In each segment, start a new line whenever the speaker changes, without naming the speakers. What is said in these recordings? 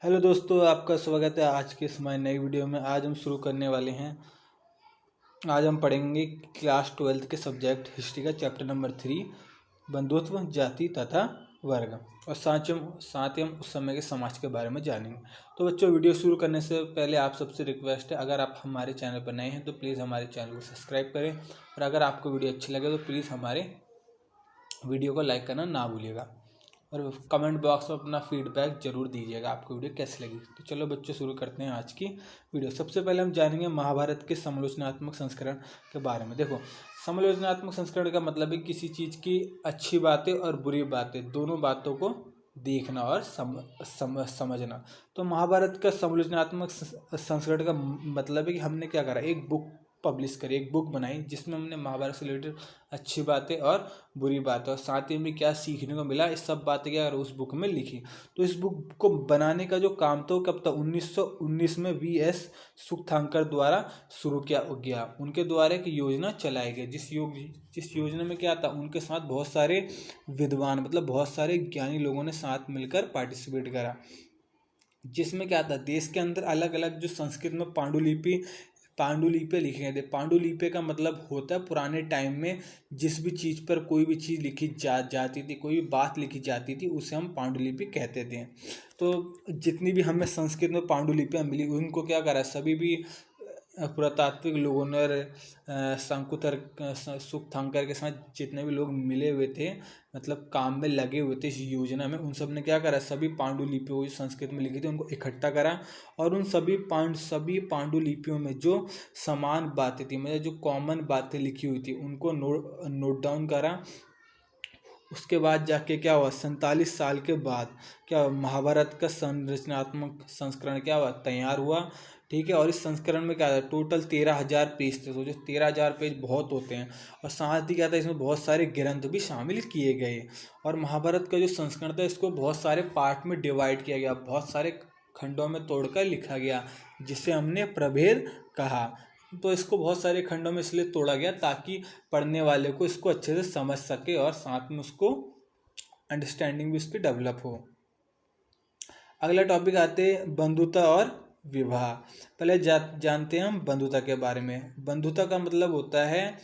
Hello दोस्तों, आपका स्वागत है आज के इस हमारी नई वीडियो में। आज हम शुरू करने वाले हैं। आज हम पढ़ेंगे क्लास 12 के सब्जेक्ट हिस्ट्री का चैप्टर नंबर 3, बंधुत्व, जाति तथा वर्ग। और साथ ही हम उस समय के समाज के बारे में जानेंगे। तो बच्चों, वीडियो शुरू करने से पहले आप सबसे रिक्वेस्ट है, अगर आप हमारे चैनल पर नए हैं तो प्लीज़ हमारे चैनल को सब्सक्राइब करें, और अगर आपको वीडियो अच्छी लगे तो प्लीज़ हमारे वीडियो को लाइक करना ना भूलिएगा, और कमेंट बॉक्स में अपना फीडबैक जरूर दीजिएगा आपको वीडियो कैसी लगी। तो चलो बच्चों, शुरू करते हैं आज की वीडियो। सबसे पहले हम जानेंगे महाभारत के समालोचनात्मक संस्करण के बारे में। देखो, समालोचनात्मक संस्करण का मतलब है किसी चीज़ की अच्छी बातें और बुरी बातें, दोनों बातों को देखना और समझना। तो महाभारत का समालोचनात्मक संस्करण का मतलब है कि हमने क्या करा, एक बुक पब्लिश करी, एक बुक बनाई जिसमें हमने महाभारत से रिलेटेड अच्छी बातें और बुरी बातें और साथ ही में क्या सीखने को मिला, इस सब बातें क्या उस बुक में लिखी। तो इस बुक को बनाने का जो काम था वो कब था, 1919 में वी.एस. सुखतांकर द्वारा शुरू किया गया। उनके द्वारा एक योजना चलाई गई, जिस योजना में क्या था, उनके साथ बहुत सारे विद्वान मतलब बहुत सारे ज्ञानी लोगों ने साथ मिलकर पार्टिसिपेट करा। जिसमें क्या था, देश के अंदर अलग अलग जो संस्कृत में पांडुलिपि लिखे गए थे। पांडुलिपि का मतलब होता है पुराने टाइम में जिस भी चीज़ पर कोई भी चीज़ लिखी जाती थी, कोई भी बात लिखी जाती थी, उसे हम पांडुलिपि कहते थे। तो जितनी भी हमें संस्कृत में पांडुलिपियाँ मिली, उनको क्या करा, सभी भी पुरातात्विक लोगों ने सुखतांकर के साथ जितने भी लोग मिले हुए थे, मतलब काम में लगे हुए थे इस योजना में, उन सब ने क्या करा, सभी पांडुलिपियों जो संस्कृत में लिखी थी उनको इकट्ठा करा, और उन सभी पांडुलिपियों में जो समान बातें थी, मतलब जो कॉमन बातें लिखी हुई थी, उनको नोट डाउन करा। उसके बाद जाके क्या हुआ, 47 साल के बाद क्या महाभारत का संरचनात्मक संस्करण क्या हुआ, तैयार हुआ। ठीक है, और इस संस्करण में क्या था, टोटल 13,000 पेज थे। सोचो 13,000 पेज बहुत होते हैं, और साथ ही क्या था, इसमें बहुत सारे ग्रंथ भी शामिल किए गए। और महाभारत का जो संस्करण था, इसको बहुत सारे पार्ट में डिवाइड किया गया, बहुत सारे खंडों में तोड़कर लिखा गया, जिसे हमने प्रभेद कहा। तो इसको बहुत सारे खंडों में इसलिए तोड़ा गया ताकि पढ़ने वाले को इसको अच्छे से समझ सके, और साथ में उसको अंडरस्टैंडिंग भी उसकी डेवलप हो। अगला टॉपिक आते हैं बंधुता और विवाह। पहले जानते हैं हम बंधुता के बारे में। बंधुता का मतलब होता है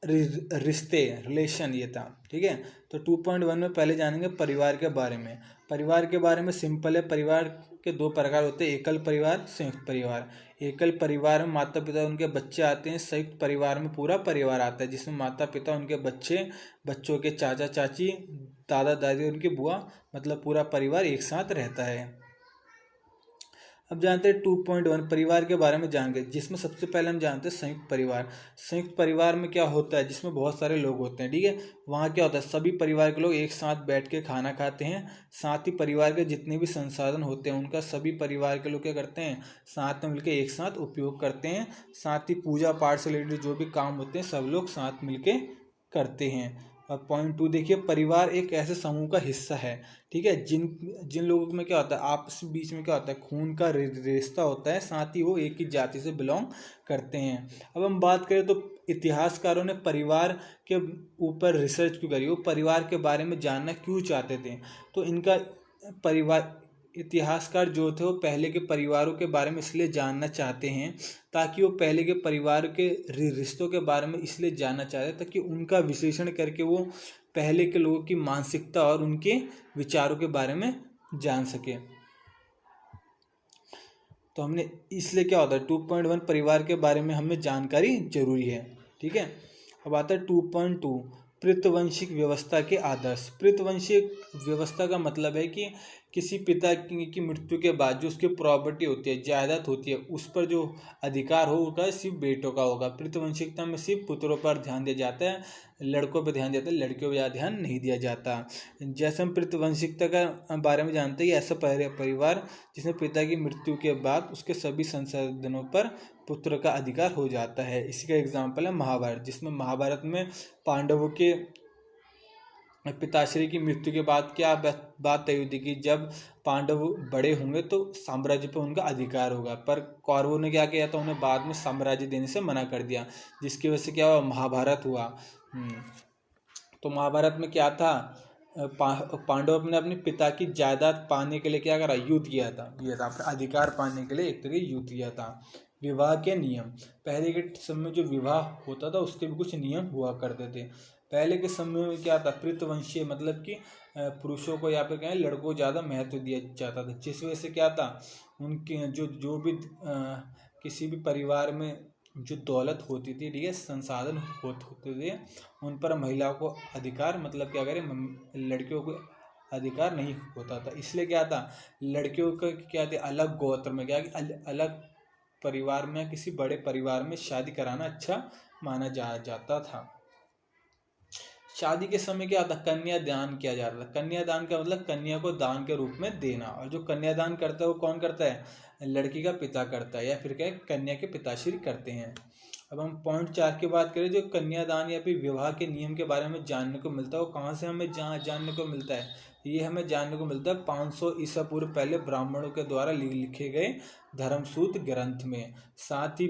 रिश्ते, रिलेशन, ये था। ठीक है, तो 2.1 में पहले जानेंगे परिवार के बारे में। परिवार के बारे में सिंपल है, परिवार के दो प्रकार होते हैं, एकल परिवार, संयुक्त परिवार। एकल परिवार में माता पिता उनके बच्चे आते हैं, संयुक्त परिवार में पूरा परिवार आता है, जिसमें माता पिता उनके बच्चे, बच्चों के चाचा चाची, दादा दादी, उनकी बुआ, मतलब पूरा परिवार एक साथ रहता है। अब जानते हैं 2.1 परिवार के बारे में जानेंगे, जिसमें सबसे पहले हम जानते हैं संयुक्त परिवार। संयुक्त परिवार में क्या होता है, जिसमें बहुत सारे लोग होते हैं। ठीक है, वहाँ क्या होता है, सभी परिवार के लोग एक साथ बैठ के खाना खाते हैं। साथ ही परिवार के जितने भी संसाधन होते हैं उनका सभी परिवार के लोग क्या करते हैं, साथ में मिलकर एक साथ उपयोग करते हैं। साथ ही पूजा पाठ से रिलेटेड जो भी काम होते हैं सब लोग साथ मिलके करते हैं। और पॉइंट 2 देखिए, परिवार एक ऐसे समूह का हिस्सा है। ठीक है, जिन लोगों में क्या होता है, आपस बीच में क्या होता है, खून का रिश्ता होता है, साथ ही वो एक ही जाति से बिलोंग करते हैं। अब हम बात करें तो इतिहासकारों ने परिवार के ऊपर रिसर्च क्यों करी, वो परिवार के बारे में जानना क्यों चाहते थे। तो इनका परिवार, इतिहासकार जो थे वो पहले के परिवारों के बारे में इसलिए जानना चाहते हैं ताकि वो पहले के परिवार के रिश्तों के बारे में इसलिए जानना चाहते हैं ताकि उनका विश्लेषण करके वो पहले के लोगों की मानसिकता और उनके विचारों के बारे में जान सके। तो हमने इसलिए क्या होता है, 2.1 परिवार के बारे में हमें जानकारी जरूरी है। ठीक है, अब आता है 2.2 पितृवंशिक व्यवस्था के आदर्श। पितृवंशिक व्यवस्था का मतलब है कि किसी पिता की मृत्यु के बाद जो उसकी प्रॉपर्टी होती है, जायदाद होती है, उस पर जो अधिकार होगा सिर्फ बेटों का होगा। पितृवंशिकता में सिर्फ पुत्रों पर ध्यान दिया जाता है, लड़कों पर ध्यान दिया जाता है, लड़कियों पर ज़्यादा ध्यान नहीं दिया जाता। जैसे हम पितृवंशिकता का बारे में जानते हैं कि ऐसा परिवार जिसमें पिता की मृत्यु के बाद उसके सभी संसाधनों पर पुत्र का अधिकार हो जाता है। इसी का एग्जाम्पल है महाभारत, जिसमें महाभारत में पांडवों के पिताश्री की मृत्यु के बाद क्या बात तय हुई थी कि जब पांडव बड़े होंगे तो साम्राज्य पर उनका अधिकार होगा, पर कौरवों ने क्या किया था, उन्हें बाद में साम्राज्य देने से मना कर दिया, जिसकी वजह से क्या हुआ, महाभारत हुआ। तो महाभारत में क्या था, पांडव अपने अपने पिता की जायदाद पाने के लिए क्या करा, युद्ध किया था, अपने अधिकार पाने के लिए एक तरह युद्ध किया था। विवाह के नियम, पहले के समय में जो विवाह होता था उसके भी कुछ नियम हुआ करते थे। पहले के समय में क्या था, पृथवंशीय मतलब कि पुरुषों को या फिर क्या है लड़कों को ज़्यादा महत्व दिया जाता था, जिस वजह से क्या था उनके जो भी किसी भी परिवार में जो दौलत होती थी, ठीक है, संसाधन होते थे, उन पर महिलाओं को अधिकार मतलब क्या करें, लड़कियों को अधिकार नहीं होता था। इसलिए क्या था, लड़कियों का क्या थे अलग गोत्र में क्या अलग परिवार में किसी बड़े परिवार में शादी कराना अच्छा माना जाता था। शादी के समय क्या था, कन्यादान किया जाता था। कन्यादान का मतलब कन्या को दान के रूप में देना, और जो कन्यादान करता है वो कौन करता है, लड़की का पिता करता है, या फिर क्या कन्या के पिताश्री करते हैं। अब हम पॉइंट 4 की बात करें, जो कन्यादान या फिर विवाह के नियम के बारे में जानने को मिलता है, वो कहाँ से हमें जानने को मिलता है, ये हमें जानने को मिलता है 500 ईसा पूर्व पहले ब्राह्मणों के द्वारा लिखे गए धर्मसूत्र ग्रंथ में। साथ ही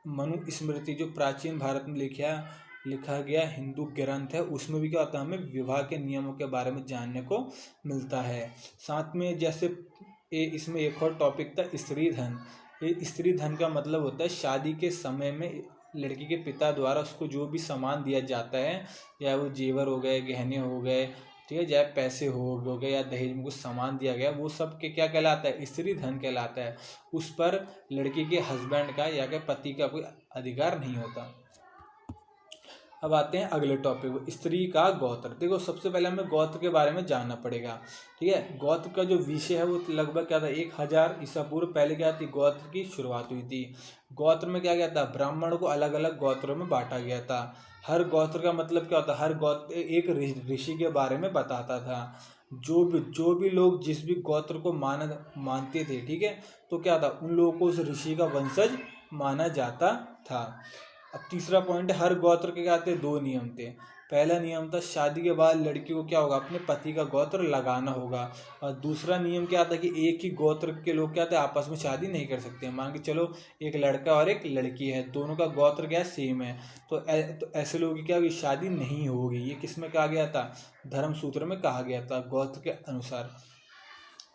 मनु स्मृति जो प्राचीन भारत में लिखा गया हिंदू ग्रंथ है, उसमें भी क्या होता है, हमें विवाह के नियमों के बारे में जानने को मिलता है। साथ में जैसे इसमें एक और टॉपिक था स्त्री धन। ये स्त्री धन का मतलब होता है शादी के समय में लड़की के पिता द्वारा उसको जो भी सामान दिया जाता है, या वो जेवर हो गए, गहने हो गए, ठीक है, चाहे पैसे हो गए या दहेज में कुछ सामान दिया गया, वो सब के क्या कहलाता है, स्त्री धन कहलाता है। उस पर लड़की के हस्बैंड का या के पति का कोई अधिकार नहीं होता। अब आते हैं अगले टॉपिक पर, स्त्री का गोत्र। देखो सबसे पहले हमें गोत्र के बारे में जानना पड़ेगा, ठीक है। गोत्र का जो विषय है वो लगभग क्या था, 1000 ईसा पूर्व पहले क्या थी, गोत्र की शुरुआत हुई थी। गोत्र में क्या गया था, ब्राह्मणों को अलग अलग गोत्रों में बांटा गया था। हर गोत्र का मतलब क्या होता है, हर गोत्र एक ऋषि के बारे में बताता था। जो भी लोग जिस भी गोत्र को मानते थे, ठीक है, तो क्या था, उन लोगों को उस ऋषि का वंशज माना जाता था। अब तीसरा पॉइंट है, हर गोत्र के क्या थे, 2 नियम थे। पहला नियम था शादी के बाद लड़की को क्या होगा, अपने पति का गोत्र लगाना होगा। और दूसरा नियम क्या था कि एक ही गोत्र के लोग क्या थे, आपस में शादी नहीं कर सकते। मान के चलो एक लड़का और एक लड़की है, दोनों का गोत्र क्या सेम है, तो ऐसे लोगों की क्या होगी, शादी नहीं होगी। ये किस में कहा गया था, धर्मसूत्र में कहा गया था, गोत्र के अनुसार।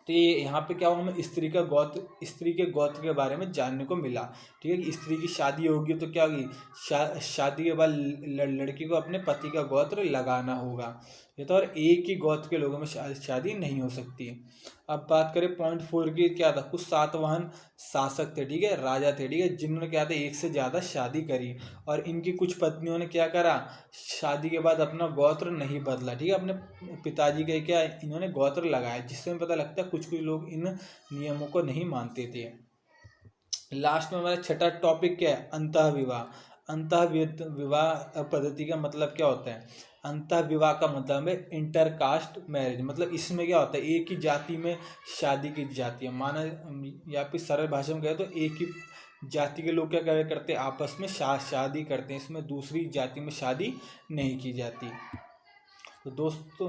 तो ये यहाँ पे क्या हुआ, हमें स्त्री के गोत्र के बारे में जानने को मिला, ठीक है, कि स्त्री की शादी होगी तो क्या होगी, शादी के बाद लड़की को अपने पति का गोत्र लगाना होगा। ये तो, और एक ही गोत्र के लोगों में शादी नहीं हो सकती। अब बात करें पॉइंट 4 की, क्या था, कुछ सातवाहन शासक थे, ठीक है, राजा थे, ठीक है, जिन्होंने क्या था, एक से ज़्यादा शादी करी, और इनकी कुछ पत्नियों ने क्या करा, शादी के बाद अपना गोत्र नहीं बदला, ठीक है, अपने पिताजी के क्या इन्होंने गोत्र लगाया, जिससे हमें पता लगता है कुछ लोग इन नियमों को नहीं मानते थे। लास्ट में हमारा छठा टॉपिक क्या है, अंतः विवाह। अंतः विवाह पद्धति का मतलब क्या होता है, अंतः विवाह का मतलब है इंटरकास्ट मैरिज। मतलब इसमें क्या होता है, एक ही जाति में शादी की जाती है, माना या फिर सरल भाषा में कहे तो एक ही जाति के लोग क्या करते हैं, आपस में शादी करते हैं, इसमें दूसरी जाति में शादी नहीं की जाती। तो दोस्तों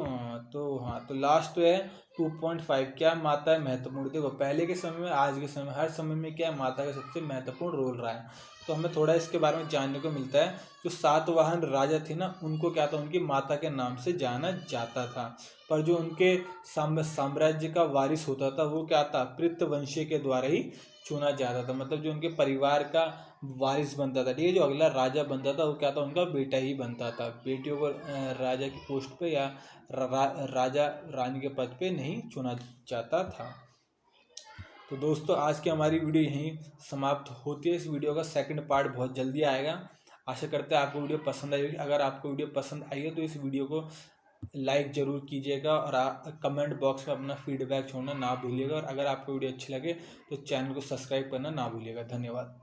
तो लास्ट है 2.5, क्या माता है महत्वपूर्ण। देखो पहले के समय में आज के समय हर समय में क्या है, माता का सबसे महत्वपूर्ण रोल रहा है। तो हमें थोड़ा इसके बारे में जानने को मिलता है। जो सातवाहन राजा थे ना, उनको क्या था, उनकी माता के नाम से जाना जाता था। पर जो उनके साम्राज्य का वारिस होता था वो क्या था, पृथवंशी के द्वारा ही चुना जाता था। मतलब जो उनके परिवार का वारिस बनता था, ठीक है, जो अगला राजा बनता था वो क्या था, उनका बेटा ही बनता था। बेटियों को राजा की पोस्ट पे या राजा रानी के पद पे नहीं चुना जाता था। तो दोस्तों आज की हमारी वीडियो यहीं समाप्त होती है। इस वीडियो का सेकंड पार्ट बहुत जल्दी आएगा। आशा करते हैं आपको वीडियो पसंद आई होगी। अगर आपको वीडियो पसंद आई है तो इस वीडियो को लाइक ज़रूर कीजिएगा और कमेंट बॉक्स में अपना फीडबैक छोड़ना ना भूलिएगा। और अगर आपको वीडियो अच्छी लगे तो चैनल को सब्सक्राइब करना ना भूलिएगा। धन्यवाद।